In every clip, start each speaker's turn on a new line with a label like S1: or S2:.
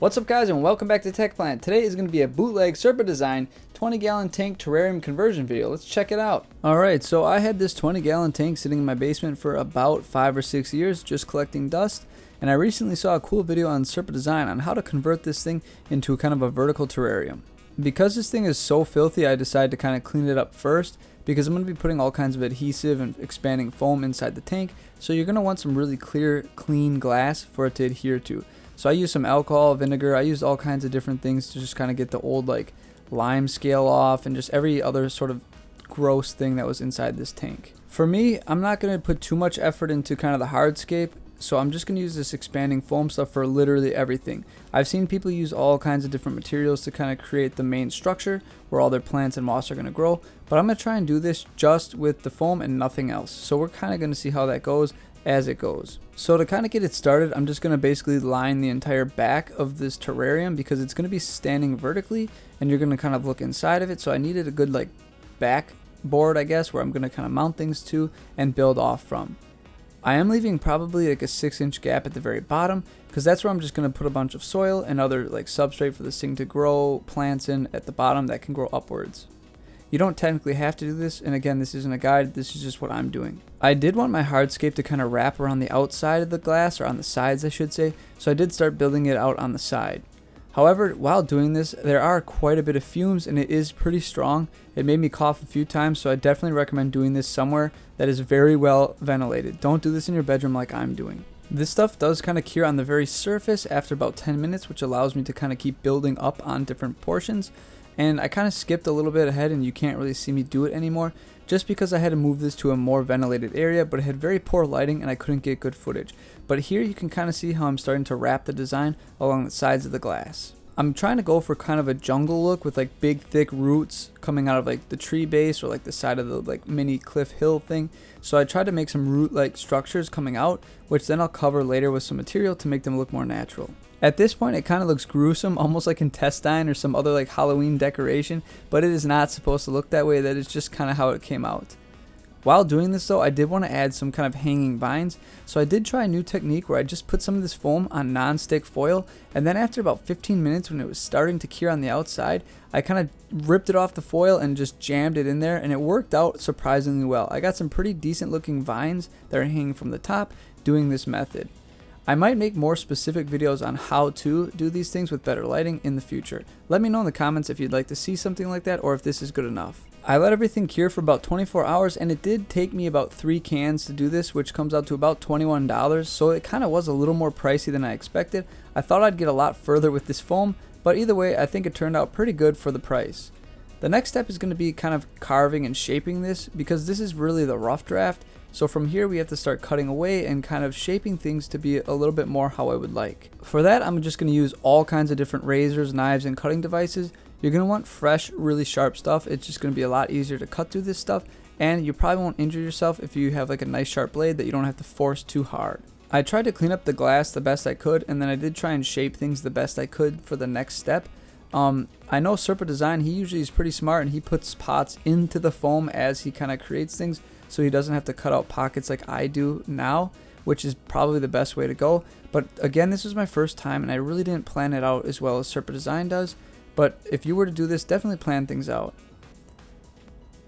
S1: What's up guys, and welcome back to TechPlant. Today is going to be a bootleg Serpa design 20-gallon tank terrarium conversion video. Let's check it out. Alright, so I had this 20-gallon tank sitting in my basement for about 5 or 6 years just collecting dust, and I recently saw a cool video on Serpa Design on how to convert this thing into kind of a vertical terrarium. Because this thing is so filthy, I decided to kind of clean it up first because I'm going to be putting all kinds of adhesive and expanding foam inside the tank, so you're going to want some really clear, clean glass for it to adhere to. So I used some alcohol, vinegar, I used all kinds of different things to just kind of get the old like lime scale off and just every other sort of gross thing that was inside this tank. For me, I'm not going to put too much effort into kind of the hardscape, so I'm just going to use this expanding foam stuff for literally everything. I've seen people use all kinds of different materials to kind of create the main structure where all their plants and moss are going to grow, but I'm going to try and do this just with the foam and nothing else. So we're kind of going to see how that goes as it goes. So to kind of get it started, I'm just going to basically line the entire back of this terrarium because it's going to be standing vertically and you're going to kind of look inside of it. So I needed a good like backboard, I guess, where I'm going to kind of mount things to and build off from. I am leaving probably like a 6-inch gap at the very bottom because that's where I'm just going to put a bunch of soil and other like substrate for this thing to grow plants in at the bottom that can grow upwards. You don't technically have to do this, and again, this isn't a guide, this is just what I'm doing. I did want my hardscape to kind of wrap around the outside of the glass, or on the sides I should say, so I did start building it out on the side. However, while doing this, there are quite a bit of fumes and it is pretty strong. It made me cough a few times, so I definitely recommend doing this somewhere that is very well ventilated. Don't do this in your bedroom like I'm doing. This stuff does kind of cure on the very surface after about 10 minutes, which allows me to kind of keep building up on different portions. And I kind of skipped a little bit ahead and you can't really see me do it anymore just because I had to move this to a more ventilated area, but it had very poor lighting and I couldn't get good footage. But here you can kind of see how I'm starting to wrap the design along the sides of the glass. I'm trying to go for kind of a jungle look with like big thick roots coming out of like the tree base or like the side of the like mini cliff hill thing. So I tried to make some root like structures coming out, which then I'll cover later with some material to make them look more natural. At this point it kind of looks gruesome, almost like intestine or some other like Halloween decoration, but it is not supposed to look that way. That is just kind of how it came out. While doing this though, I did want to add some kind of hanging vines, so I did try a new technique where I just put some of this foam on non-stick foil, and then after about 15 minutes when it was starting to cure on the outside, I kind of ripped it off the foil and just jammed it in there, and it worked out surprisingly well. I got some pretty decent looking vines that are hanging from the top doing this method. I might make more specific videos on how to do these things with better lighting in the future. Let me know in the comments if you'd like to see something like that or if this is good enough. I let everything cure for about 24 hours and it did take me about 3 cans to do this, which comes out to about $21, so it kind of was a little more pricey than I expected. I thought I'd get a lot further with this foam, but either way I think it turned out pretty good for the price. The next step is going to be kind of carving and shaping this because this is really the rough draft. So from here we have to start cutting away and kind of shaping things to be a little bit more how I would like. For that I'm just going to use all kinds of different razors, knives, and cutting devices. You're going to want fresh, really sharp stuff. It's just going to be a lot easier to cut through this stuff, and you probably won't injure yourself if you have like a nice sharp blade that you don't have to force too hard. I tried to clean up the glass the best I could, and then I did try and shape things the best I could for the next step. I know Serpa Design, he usually is pretty smart and he puts pots into the foam as he kind of creates things, so he doesn't have to cut out pockets like I do now, which is probably the best way to go. But again, this was my first time and I really didn't plan it out as well as Serpa Design does, but if you were to do this, definitely plan things out.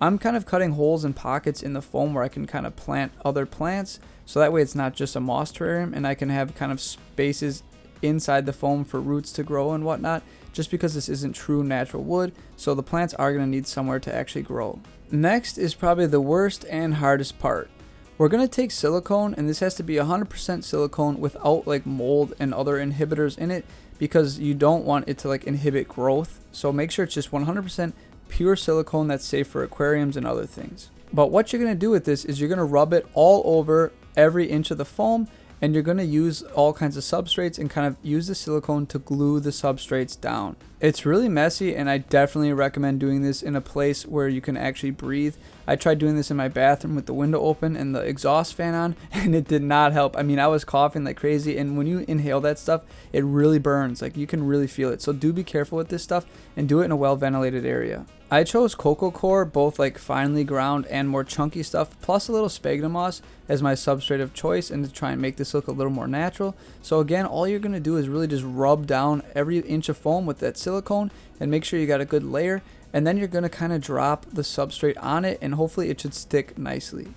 S1: I'm kind of cutting holes and pockets in the foam where I can kind of plant other plants, so that way it's not just a moss terrarium and I can have kind of spaces inside the foam for roots to grow and whatnot, just because this isn't true natural wood, so the plants are going to need somewhere to actually grow. Next is probably the worst and hardest part. We're going to take silicone, and this has to be 100% silicone without like mold and other inhibitors in it because you don't want it to like inhibit growth, so make sure it's just 100% pure silicone that's safe for aquariums and other things. But what you're going to do with this is you're going to rub it all over every inch of the foam, and you're going to use all kinds of substrates and kind of use the silicone to glue the substrates down. It's really messy, and I definitely recommend doing this in a place where you can actually breathe. I tried doing this in my bathroom with the window open and the exhaust fan on, and it did not help. I mean, I was coughing like crazy, and when you inhale that stuff, it really burns. Like, you can really feel it. So do be careful with this stuff and do it in a well-ventilated area. I chose coco coir, both like finely ground and more chunky stuff, plus a little sphagnum moss as my substrate of choice, and to try and make this look a little more natural. So again, all you're going to do is really just rub down every inch of foam with that silicone and make sure you got a good layer, and then you're going to kind of drop the substrate on it, and hopefully it should stick nicely.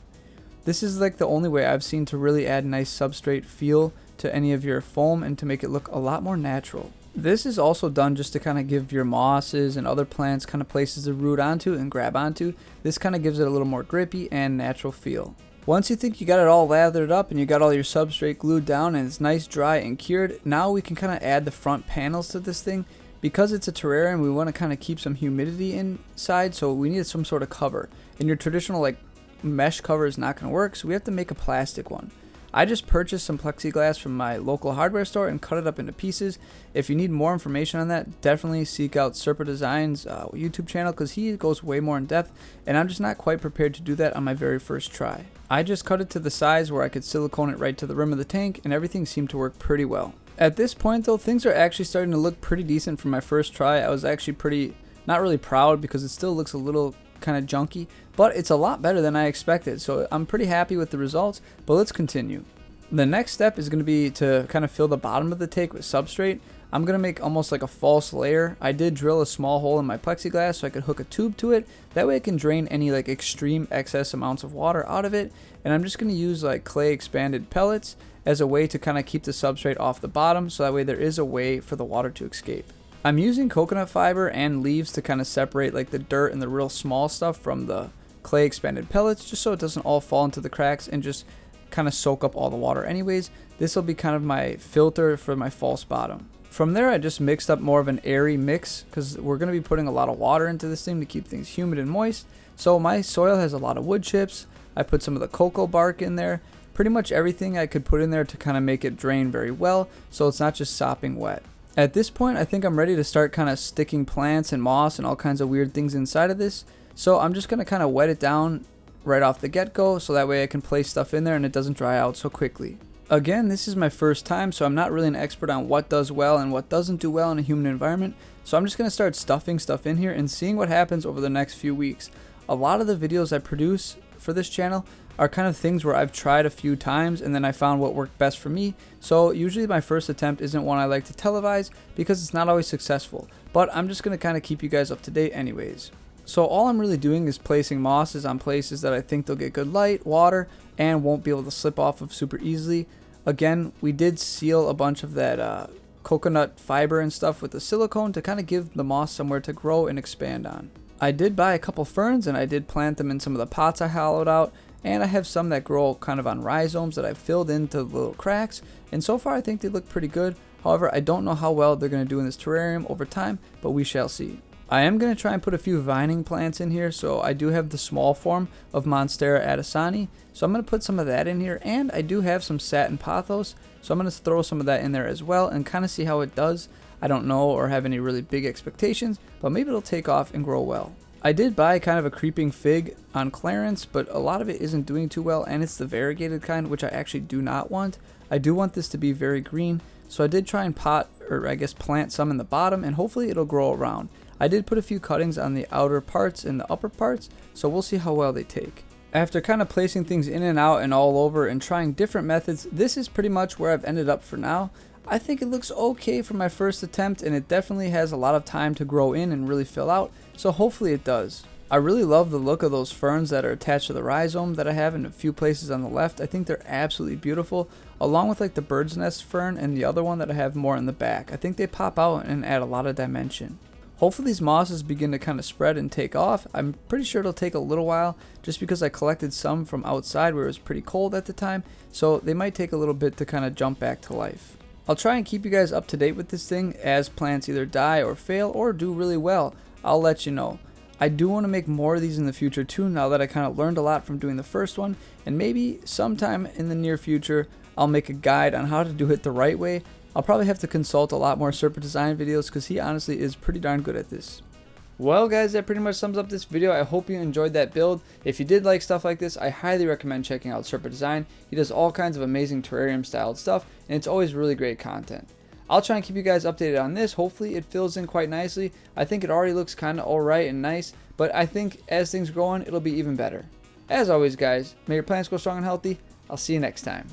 S1: This is like the only way I've seen to really add nice substrate feel to any of your foam and to make it look a lot more natural. This is also done just to kind of give your mosses and other plants kind of places to root onto and grab onto. This kind of gives it a little more grippy and natural feel. Once you think you got it all lathered up and you got all your substrate glued down and it's nice, dry, and cured, now we can kind of add the front panels to this thing. Because it's a terrarium, we want to kind of keep some humidity inside, so we need some sort of cover. And your traditional like mesh cover is not going to work, so we have to make a plastic one. I just purchased some plexiglass from my local hardware store and cut it up into pieces. If you need more information on that, definitely seek out Serpa Designs YouTube channel, because he goes way more in depth, and I'm just not quite prepared to do that on my very first try. I just cut it to the size where I could silicone it right to the rim of the tank, and everything seemed to work pretty well. At this point though, things are actually starting to look pretty decent for my first try. I was actually not really proud, because it still looks a little kind of junky, but it's a lot better than I expected, so I'm pretty happy with the results. But let's continue. The next step is going to be to kind of fill the bottom of the tank with substrate. I'm going to make almost like a false layer. I did drill a small hole in my plexiglass so I could hook a tube to it. That way I can drain any like extreme excess amounts of water out of it. And I'm just going to use like clay expanded pellets as a way to kind of keep the substrate off the bottom, so that way there is a way for the water to escape. I'm using coconut fiber and leaves to kind of separate like the dirt and the real small stuff from the clay expanded pellets, just so it doesn't all fall into the cracks and just kind of soak up all the water anyways. This will be kind of my filter for my false bottom. From there, I just mixed up more of an airy mix, because we're going to be putting a lot of water into this thing to keep things humid and moist. So my soil has a lot of wood chips. I put some of the cocoa bark in there. Pretty much everything I could put in there to kind of make it drain very well, so it's not just sopping wet. At this point, I think I'm ready to start kind of sticking plants and moss and all kinds of weird things inside of this. So I'm just going to kind of wet it down right off the get-go, so that way I can place stuff in there and it doesn't dry out so quickly. Again, this is my first time, so I'm not really an expert on what does well and what doesn't do well in a humid environment. So I'm just going to start stuffing stuff in here and seeing what happens over the next few weeks. A lot of the videos I produce for this channel are kind of things where I've tried a few times and then I found what worked best for me. So usually my first attempt isn't one I like to televise, because it's not always successful. But I'm just going to kind of keep you guys up to date anyways. So all I'm really doing is placing mosses on places that I think they'll get good light, water, and won't be able to slip off of super easily. Again, we did seal a bunch of that coconut fiber and stuff with the silicone to kind of give the moss somewhere to grow and expand on. I did buy a couple ferns, and I did plant them in some of the pots I hollowed out, and I have some that grow kind of on rhizomes that I've filled into the little cracks, and so far I think they look pretty good. However, I don't know how well they're going to do in this terrarium over time, but we shall see. I am going to try and put a few vining plants in here, so I do have the small form of Monstera addisoni, so I'm going to put some of that in here, and I do have some satin pothos, so I'm going to throw some of that in there as well and kind of see how it does. I don't know or have any really big expectations, but maybe it'll take off and grow well. I did buy kind of a creeping fig on clearance, but a lot of it isn't doing too well, and it's the variegated kind, which I actually do not want. I do want this to be very green, so I did try and plant some in the bottom, and hopefully it'll grow around. I did put a few cuttings on the outer parts and the upper parts, so we'll see how well they take. After kind of placing things in and out and all over and trying different methods, this is pretty much where I've ended up for now. I think it looks okay for my first attempt, and it definitely has a lot of time to grow in and really fill out, so hopefully it does. I really love the look of those ferns that are attached to the rhizome that I have in a few places on the left. I think they're absolutely beautiful, along with like the bird's nest fern and the other one that I have more in the back. I think they pop out and add a lot of dimension. Hopefully these mosses begin to kind of spread and take off. I'm pretty sure it'll take a little while, just because I collected some from outside where it was pretty cold at the time, so they might take a little bit to kind of jump back to life. I'll try and keep you guys up to date with this thing as plants either die or fail or do really well. I'll let you know. I do want to make more of these in the future too, now that I kind of learned a lot from doing the first one, and maybe sometime in the near future I'll make a guide on how to do it the right way. I'll probably have to consult a lot more Serpent design videos because he honestly is pretty darn good at this. Well guys, that pretty much sums up this video. I hope you enjoyed that build. If you did like stuff like this, I highly recommend checking out Serpent Design. He does all kinds of amazing terrarium styled stuff, and it's always really great content. I'll try and keep you guys updated on this. Hopefully it fills in quite nicely. I think it already looks kind of alright and nice, but I think as things go on, it'll be even better. As always guys, may your plants grow strong and healthy. I'll see you next time.